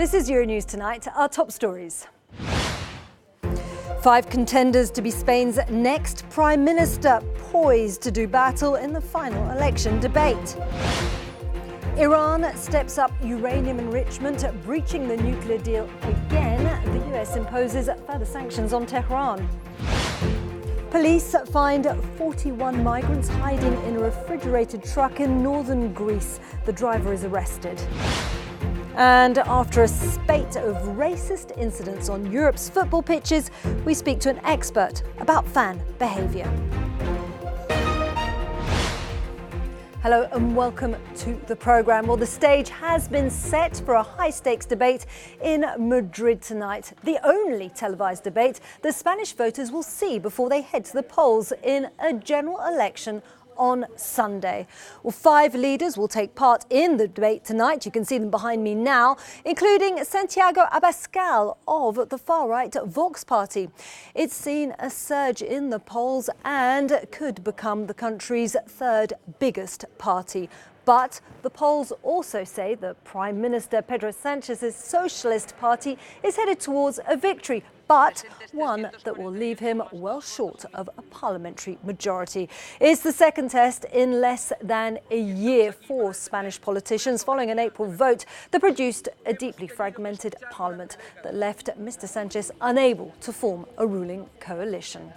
This is Euronews Tonight, our top stories. 5 contenders to be Spain's next Prime Minister, poised to do battle in the final election debate. Iran steps up uranium enrichment, breaching the nuclear deal again. The US imposes further sanctions on Tehran. Police find 41 migrants hiding in a refrigerated truck in northern Greece. The driver is arrested. And after a spate of racist incidents on Europe's football pitches, we speak to an expert about fan behaviour. Hello and welcome to the programme. Well, the stage has been set for a high-stakes debate in Madrid tonight. The only televised debate the Spanish voters will see before they head to the polls in a general election on Sunday. Well, 5 leaders will take part in the debate tonight. You can see them behind me now, including Santiago Abascal of the far-right Vox party. It's seen a surge in the polls and could become the country's 3rd biggest party. But the polls also say that Prime Minister Pedro Sanchez's Socialist Party is headed towards a victory, but one that will leave him well short of a parliamentary majority. It's the second test in less than a year for Spanish politicians following an April vote that produced a deeply fragmented parliament that left Mr. Sanchez unable to form a ruling coalition.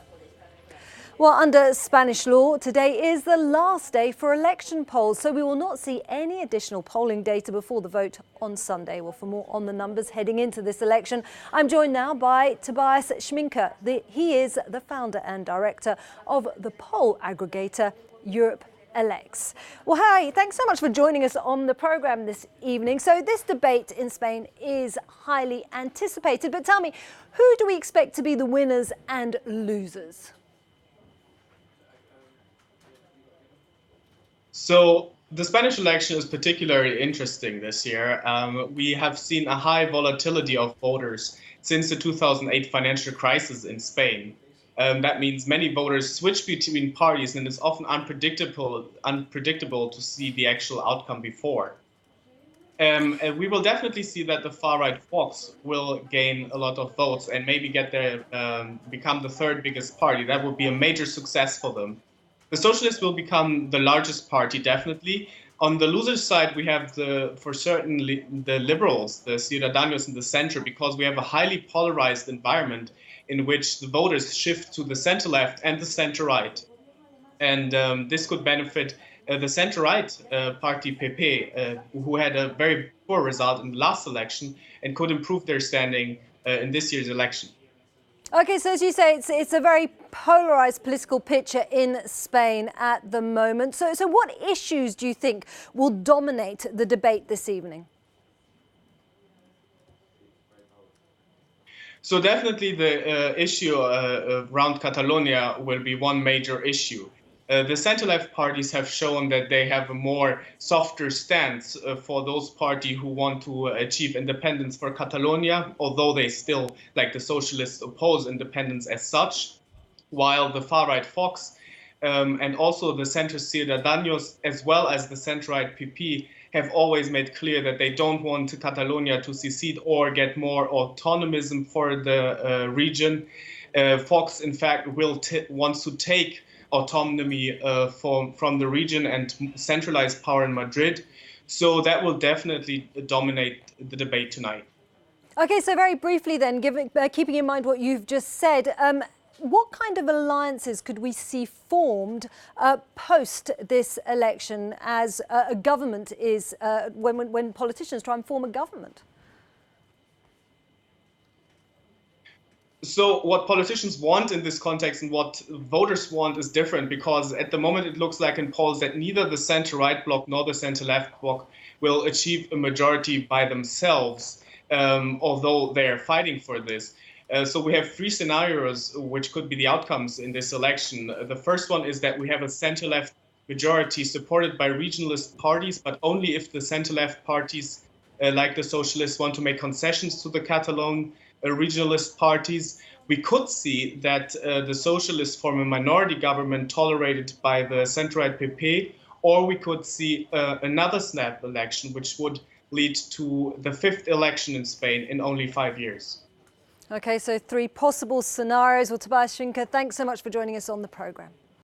Well, under Spanish law, today is the last day for election polls, so we will not see any additional polling data before the vote on Sunday. Well, for more on the numbers heading into this election, I'm joined now by Tobias Schminke. He is the founder and director of the poll aggregator Elects. Well, hi, thanks so much for joining us on the programme this evening. So this debate in Spain is highly anticipated, but tell me, who do we expect to be the winners and losers? So the Spanish election is particularly interesting this year. We have seen a high volatility of voters since the 2008 financial crisis in Spain. That means many voters switch between parties, and it's often unpredictable to see the actual outcome before. And we will definitely see that the far-right Vox will gain a lot of votes and maybe become the 3rd biggest party. That would be a major success for them. The Socialists will become the largest party, definitely. On the loser side, we have the Liberals, the Ciudadanos in the center, because we have a highly polarized environment in which the voters shift to the center-left and the center-right. And this could benefit the center-right party PP, who had a very poor result in the last election and could improve their standing in this year's election. OK, so as you say, it's a very polarised political picture in Spain at the moment. So what issues do you think will dominate the debate this evening? So definitely the issue around Catalonia will be one major issue. The center-left parties have shown that they have a more softer stance for those parties who want to achieve independence for Catalonia, although they still, like the socialists, oppose independence as such, while the far-right Vox and also the center Ciudadanos, as well as the center-right PP, have always made clear that they don't want Catalonia to secede or get more autonomism for the region. Vox, in fact, wants to take autonomy from the region and centralized power in Madrid. So that will definitely dominate the debate tonight. OK, so very briefly then, keeping in mind what you've just said, what kind of alliances could we see formed post this election as a government is, when politicians try and form a government? So what politicians want in this context and what voters want is different, because at the moment it looks like in polls that neither the center-right bloc nor the center-left bloc will achieve a majority by themselves, although they are fighting for this. So we have 3 scenarios which could be the outcomes in this election. The first one is that we have a center-left majority supported by regionalist parties, but only if the center-left parties, like the socialists, want to make concessions to the Catalan regionalist parties. We could see that the socialists form a minority government tolerated by the center-right PP, or we could see another snap election, which would lead to the 5th election in Spain in only 5 years. Okay, so 3 possible scenarios. Well, Tobias Schminke, thanks so much for joining us on the programme.